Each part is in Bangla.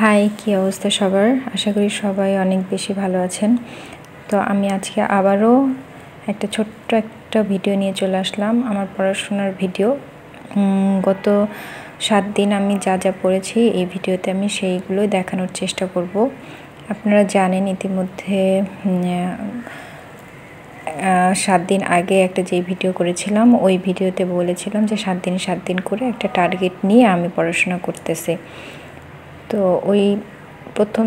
হাই, কি অবস্থা সবার? আশা করি সবাই অনেক বেশি ভালো আছেন। তো আমি আজকে আবারও ছোট্ট একটা ভিডিও নিয়ে চলে আসলাম, আমার পড়াশোনার ভিডিও। গত 7 দিন আমি যা যা পড়েছি এই ভিডিওতে আমি সেইগুলোই দেখানোর চেষ্টা করব। আপনারা জানেন ইতিমধ্যে 7 দিন আগে যে ভিডিও করেছিলাম, ওই ভিডিওতে বলেছিলাম যে 7 দিন 7 দিন করে একটা টার্গেট নিয়ে আমি পড়াশোনা করতেছি। তো ওই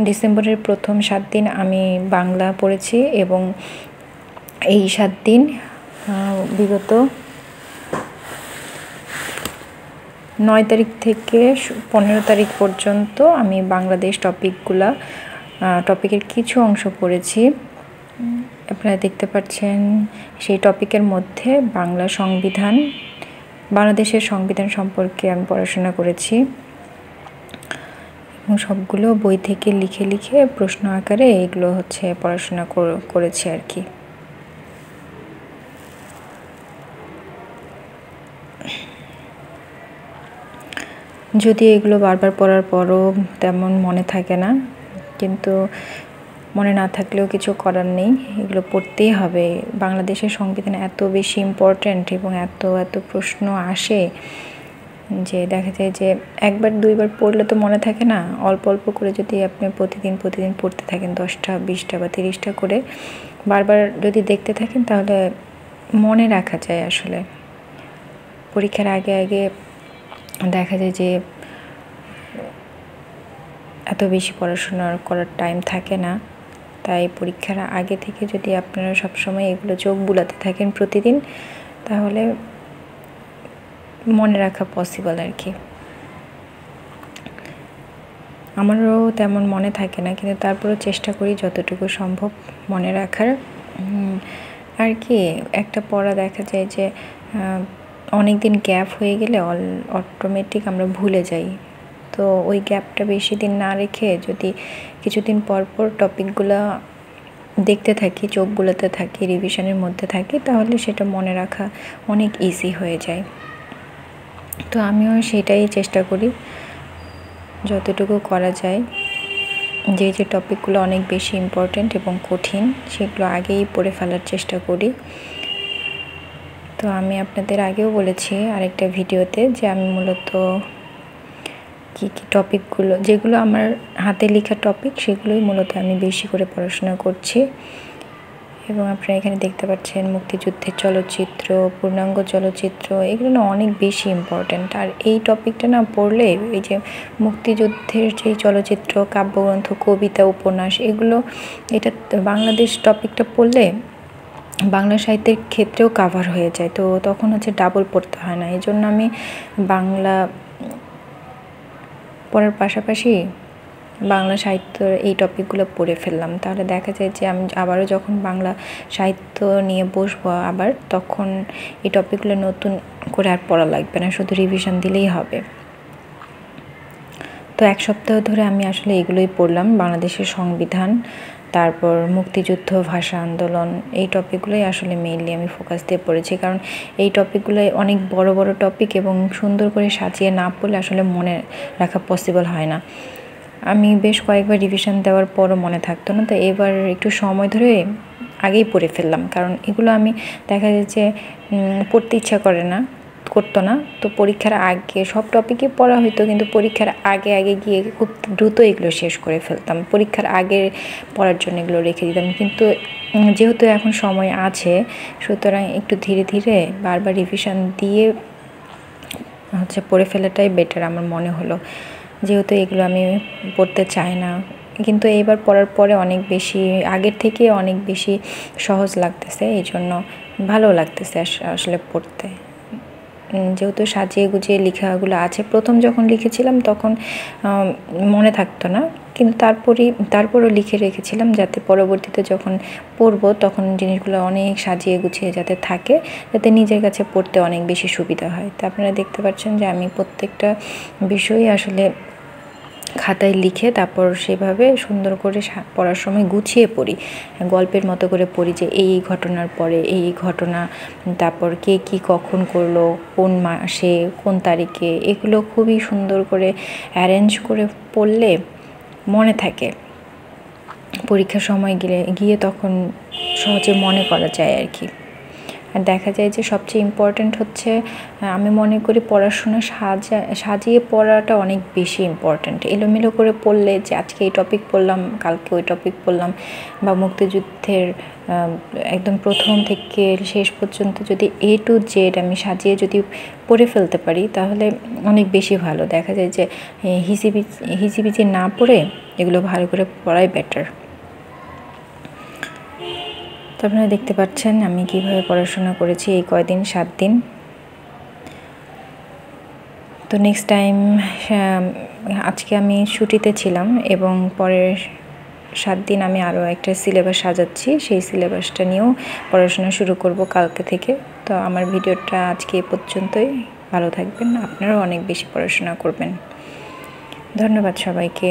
ডিসেম্বরের প্রথম 7 দিন আমি বাংলা পড়েছি এবং এই 7 দিন বিগত 9 তারিখ থেকে 15 তারিখ পর্যন্ত আমি বাংলাদেশ টপিকের কিছু অংশ পড়েছি। আপনারা দেখতে পাচ্ছেন সেই টপিকের মধ্যে বাংলাদেশের সংবিধান সম্পর্কে আমি পড়াশোনা করেছি এবং সবগুলো বই থেকে লিখে লিখে প্রশ্ন আকারে এগুলো পড়াশোনা করেছি আর কি। যদি এগুলো বারবার পড়ার পরও তেমন মনে থাকে না, কিন্তু মনে না থাকলেও কিছু করার নেই, এগুলো পড়তেই হবে। বাংলাদেশের সংবিধান এত বেশি ইম্পর্ট্যান্ট এবং এত এত প্রশ্ন আসে যে দেখা যায় যে একবার দুইবার পড়লে তো মনে থাকে না। অল্প অল্প করে যদি আপনি প্রতিদিন পড়তে থাকেন 10টা 20টা বা 30টা করে বারবার যদি দেখতে থাকেন, তাহলে মনে রাখা যায়। আসলে পরীক্ষার আগে আগে দেখা যায় যে এত বেশি পড়াশোনা করার টাইম থাকে না, তাই পরীক্ষার আগে থেকে যদি আপনারা সবসময় এগুলো চোখ বুলাতে থাকেন প্রতিদিন, তাহলে মনে রাখা পসিবল আর কি। আমারও তেমন মনে থাকে না, কিন্তু তারপরেও চেষ্টা করি যতটুকু সম্ভব মনে রাখার আর কি। একটা পড়া দেখা যায় যে অনেক দিন গ্যাপ হয়ে গেলে অটোমেটিক আমরা ভুলে যাই। তো ওই গ্যাপটা বেশি দিন না রেখে যদি কিছুদিন পর পর টপিকগুলো দেখতে থাকি, চোখ বুলাতে থাকি, রিভিশনের মধ্যে থাকি, তাহলে সেটা মনে রাখা অনেক ইজি হয়ে যায়। তো আমিও সেটাই চেষ্টা করি যতটুকু করা যায়। যে টপিকগুলো অনেক বেশি ইম্পর্ট্যান্ট এবং কঠিন, সেগুলো আগেই পড়ে ফেলার চেষ্টা করি। তো আমি আপনাদের আগেও বলেছি আরেকটা ভিডিওতে যে আমি মূলত কী টপিকগুলো, যেগুলো আমার হাতে লেখা টপিক, সেগুলোই মূলত আমি বেশি করে পড়াশোনা করছি। এবং আপনারা এখানে দেখতে পাচ্ছেন মুক্তিযুদ্ধের চলচ্চিত্র, পূর্ণাঙ্গ চলচ্চিত্র, এগুলো না অনেক বেশি ইম্পর্ট্যান্ট। আর এই টপিকটা না পড়লে, এই যে মুক্তিযুদ্ধের যেই চলচ্চিত্র, কাব্যগ্রন্থ, কবিতা, উপন্যাস, এটা বাংলাদেশ টপিকটা পড়লে বাংলা সাহিত্যের ক্ষেত্রেও কাভার হয়ে যায়। তো তখন ডাবল পড়তে হয় না। এই জন্য আমি বাংলা পড়ার পাশাপাশি বাংলা সাহিত্যের এই টপিকগুলো পড়ে ফেললাম। তাহলে দেখা যায় যে আমি আবারও যখন বাংলা সাহিত্য নিয়ে বসবো তখন এই টপিকগুলো নতুন করে আর পড়া লাগবে না, শুধু রিভিশন দিলেই হবে। তো 1 সপ্তাহ ধরে আমি আসলে এগুলোই পড়লাম, বাংলাদেশের সংবিধান, তারপর মুক্তিযুদ্ধ, ভাষা আন্দোলন, এই টপিকগুলোই আসলে মেইনলি আমি ফোকাস দিয়ে পড়েছি। কারণ এই টপিকগুলো অনেক বড় বড় টপিক এবং সুন্দর করে সাজিয়ে না পড়লে আসলে মনে রাখা পসিবল হয় না। আমি বেশ কয়েকবার রিভিশন দেওয়ার পরও মনে থাকতো না, তো এবার একটু সময় ধরে আগেই পড়ে ফেললাম। কারণ এগুলো আমি দেখা যাচ্ছে পড়তে ইচ্ছা করতো না। তো পরীক্ষার আগে সব টপিকই পড়া হতো, কিন্তু পরীক্ষার আগে আগে গিয়ে খুব দ্রুত এগুলো শেষ করে ফেলতাম। পরীক্ষার আগে পড়ার জন্য এগুলো রেখে দিতাম। কিন্তু যেহেতু এখন সময় আছে, সুতরাং একটু ধীরে ধীরে বারবার রিভিশন দিয়ে পড়ে ফেলাটাই বেটার আমার মনে হলো, যেহেতু এগুলো আমি পড়তে চাই না। কিন্তু এইবার পড়ার পরে অনেক বেশি, আগের থেকে অনেক বেশি সহজ লাগতেছে, এই জন্য ভালো লাগতেছে আসলে পড়তে। যেহেতু সাজিয়ে গুছিয়ে লেখাগুলো আছে, প্রথম যখন লিখেছিলাম তখন মনে থাকতো না, কিন্তু তারপরও লিখে রেখেছিলাম যাতে পরবর্তীতে যখন পড়বো তখন জিনিসগুলো অনেক সাজিয়ে গুছিয়ে যাতে থাকে, যাতে নিজের কাছে পড়তে অনেক বেশি সুবিধা হয়। তো আপনারা দেখতে পাচ্ছেন যে আমি প্রত্যেকটা বিষয়ই আসলে খাতায় লিখে তারপর সেভাবে সুন্দর করে পড়ার সময় গুছিয়ে পড়ি, গল্পের মতো করে পড়ি যে এই ঘটনার পরে এই ঘটনা, তারপর কে কী কখন করলো, কোন মাসে কোন তারিখে, এগুলো খুবই সুন্দর করে অ্যারেঞ্জ করে পড়লে মনে থাকে, পরীক্ষার সময় গিয়ে তখন সহজে মনে করা যায় আর কি। আর দেখা যায় যে সবচেয়ে ইম্পর্ট্যান্ট হচ্ছে, আমি মনে করি পড়াশোনা সাজিয়ে পড়াটা অনেক বেশি ইম্পর্ট্যান্ট। এলোমেলো করে পড়লে, যে আজকে এই টপিক পড়লাম কালকে ওই টপিক পড়লাম, বা মুক্তিযুদ্ধের একদম প্রথম থেকে শেষ পর্যন্ত যদি A to Z আমি সাজিয়ে যদি পড়ে ফেলতে পারি তাহলে অনেক বেশি ভালো। দেখা যায় যে হিজিবিজি না পড়ে এগুলো ভালো করে পড়াই বেটার। তো আপনারা দেখতে পাচ্ছেন আমি কিভাবে পড়াশোনা করেছি এই কয়দিন, 7 দিন। তো নেক্সট টাইম, আজকে আমি ছুটিতে ছিলাম এবং পরের 7 দিন আমি আরও একটা সিলেবাস সাজাচ্ছি, সেই সিলেবাসটা নিয়েও পড়াশোনা শুরু করব কালকে থেকে। তো আমার ভিডিওটা আজকে এ পর্যন্তই। ভালো থাকবেন, আপনারাও অনেক বেশি পড়াশোনা করবেন। ধন্যবাদ সবাইকে।